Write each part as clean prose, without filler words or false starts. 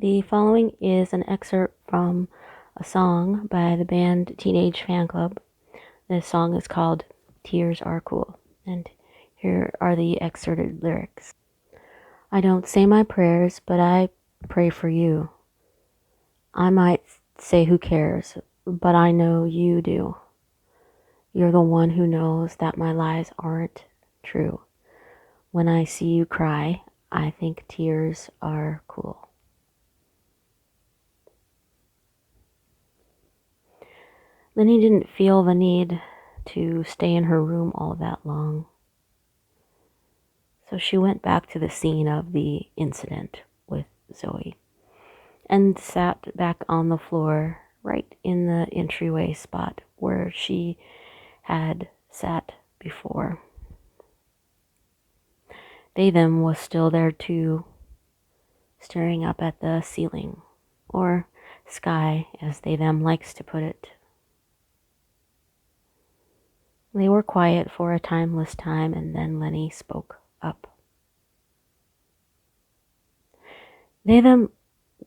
The following is an excerpt from a song by the band Teenage Fan Club. This song is called Tears Are Cool, and here are the excerpted lyrics. I don't say my prayers, but I pray for you. I might say who cares, but I know you do. You're the one who knows that my lies aren't true. When I see you cry, I think tears are cool. Lenny didn't feel the need to stay in her room all that long. So she went back to the scene of the incident with Zoe and sat back on the floor right in the entryway spot where she had sat before. Them was still there too, staring up at the ceiling, or sky as them likes to put it. They were quiet for a timeless time, and then Lenny spoke up. Them,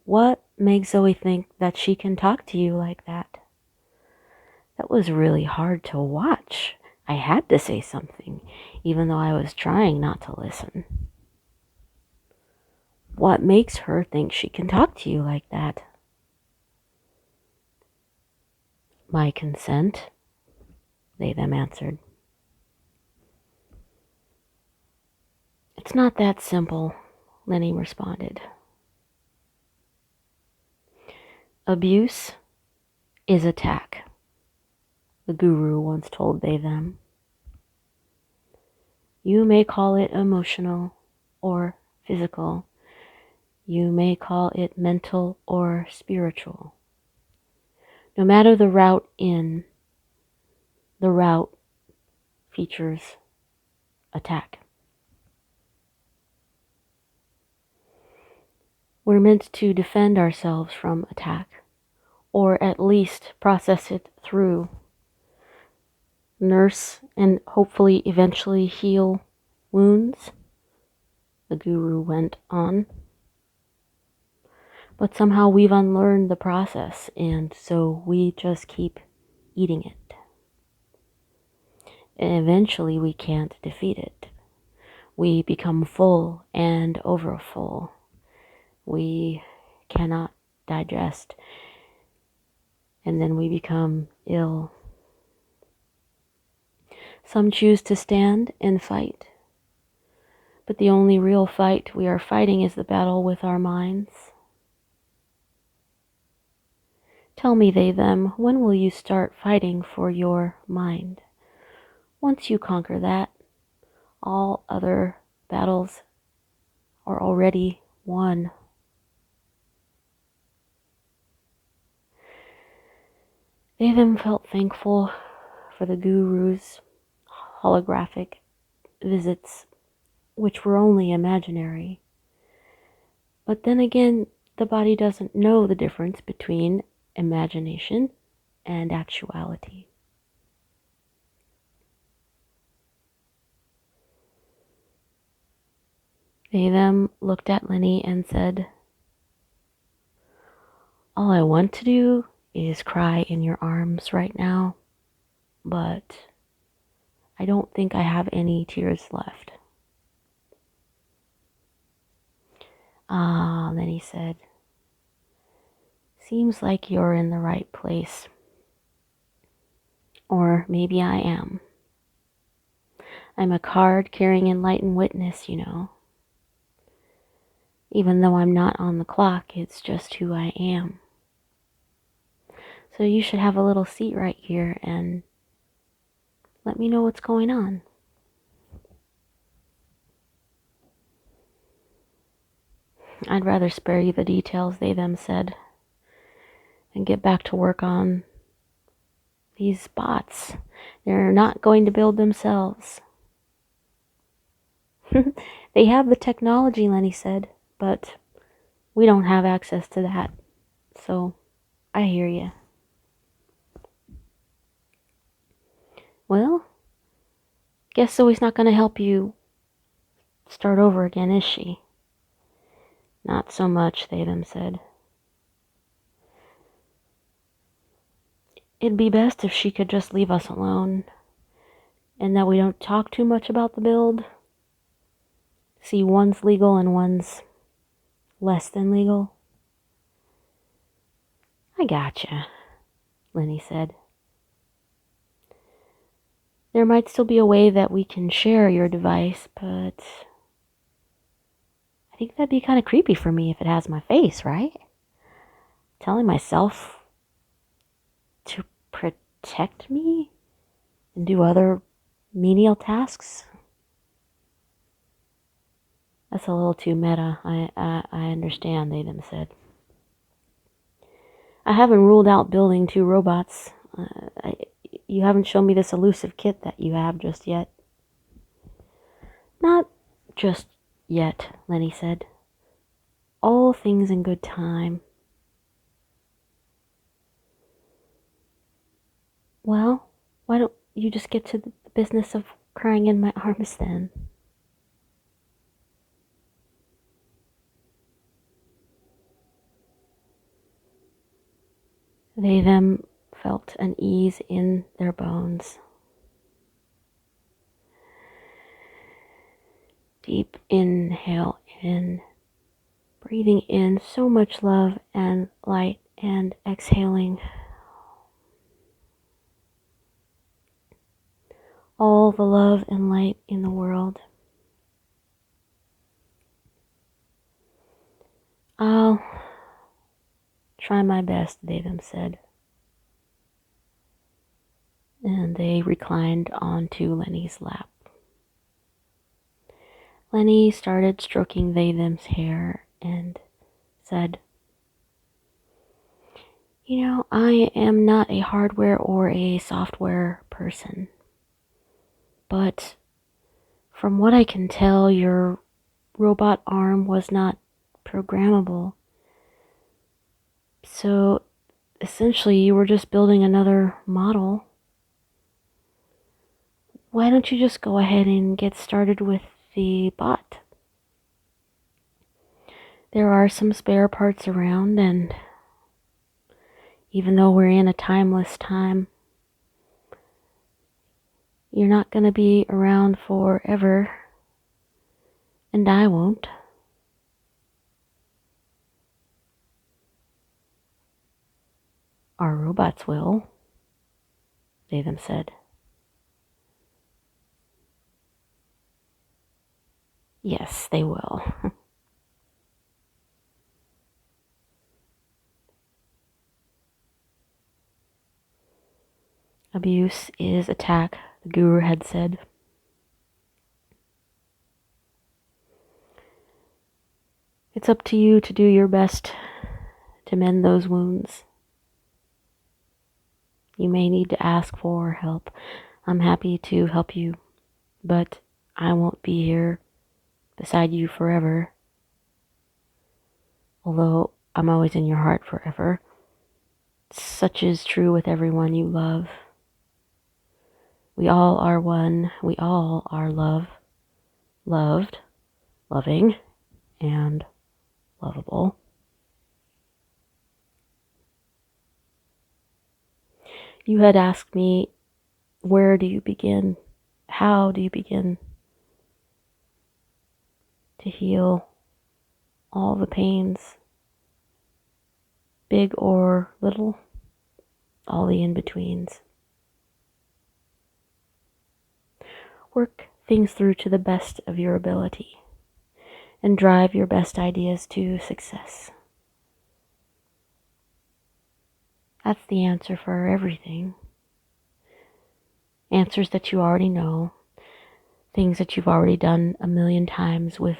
what makes Zoe think that she can talk to you like that? That was really hard to watch. I had to say something, even though I was trying not to listen. What makes her think she can talk to you like that? My consent, them answered. It's not that simple, Lenny responded. Abuse is attack, the guru once told them. You may call it emotional or physical. You may call it mental or spiritual. No matter the route the route features attack. We're meant to defend ourselves from attack, or at least process it through, nurse and hopefully eventually heal wounds, the guru went on. But somehow we've unlearned the process, and so we just keep eating it. And eventually we can't defeat it. We become full and overfull. We cannot digest, and then we become ill. Some choose to stand and fight, but the only real fight we are fighting is the battle with our minds. Tell me, them, when will you start fighting for your mind? Once you conquer that, all other battles are already won. Them felt thankful for the guru's holographic visits, which were only imaginary. But then again, the body doesn't know the difference between imagination and actuality. Them looked at Lenny and said, all I want to do is cry in your arms right now, but I don't think I have any tears left. Lenny said, seems like you're in the right place. Or maybe I am. I'm a card-carrying enlightened witness, you know. Even though I'm not on the clock, it's just who I am. So you should have a little seat right here and let me know what's going on. I'd rather spare you the details, them said, and get back to work on these bots. They're not going to build themselves. They have the technology, Lenny said, but we don't have access to that. So, I hear you. Well, guess Zoe's not going to help you start over again, is she? Not so much, they them said. It'd be best if she could just leave us alone, and that we don't talk too much about the build. See, one's legal and one's less than legal. I gotcha, Lenny said. There might still be a way that we can share your device, but I think that'd be kind of creepy for me if it has my face, right? Telling myself to protect me and do other menial tasks? That's a little too meta. I understand, they them said. I haven't ruled out building 2 robots. You haven't shown me this elusive kit that you have just yet. Not just yet, Lenny said. All things in good time. Well, why don't you just get to the business of crying in my arms then? They them felt an ease in their bones. Deep inhale in, breathing in so much love and light, and exhaling all the love and light in the world. I'll try my best, they them said. And they reclined onto Lenny's lap. Lenny started stroking they them's hair and said, You know, I am not a hardware or a software person, but from what I can tell, your robot arm was not programmable. So essentially, you were just building another model. Why don't you just go ahead and get started with the bot? There are some spare parts around, and even though we're in a timeless time, you're not going to be around forever, and I won't. Our robots will, they them said. Yes, they will. Abuse is attack, the guru had said. It's up to you to do your best to mend those wounds. You may need to ask for help. I'm happy to help you, but I won't be here beside you forever. Although I'm always in your heart forever. Such is true with everyone you love. We all are one. We all are love, loved, loving, and lovable. You had asked me, where do you begin? How do you begin to heal all the pains, big or little, all the in-betweens? Work things through to the best of your ability and drive your best ideas to success. That's the answer for everything. Answers that you already know, things that you've already done a million times with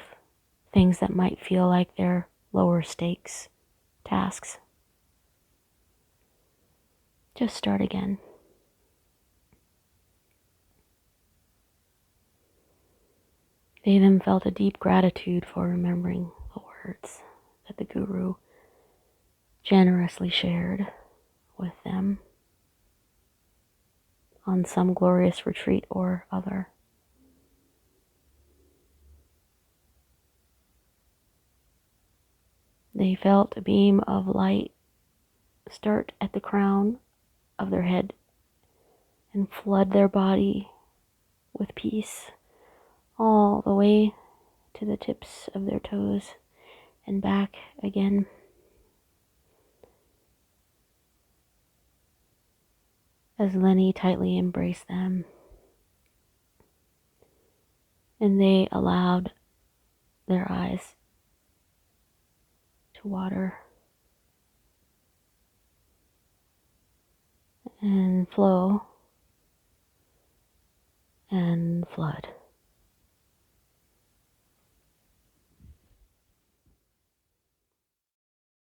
things that might feel like they're lower stakes tasks. Just start again. They then felt a deep gratitude for remembering the words that the guru generously shared with them on some glorious retreat or other. They felt a beam of light start at the crown of their head and flood their body with peace all the way to the tips of their toes and back again. As Lenny tightly embraced them, and they allowed their eyes to water and flow and flood.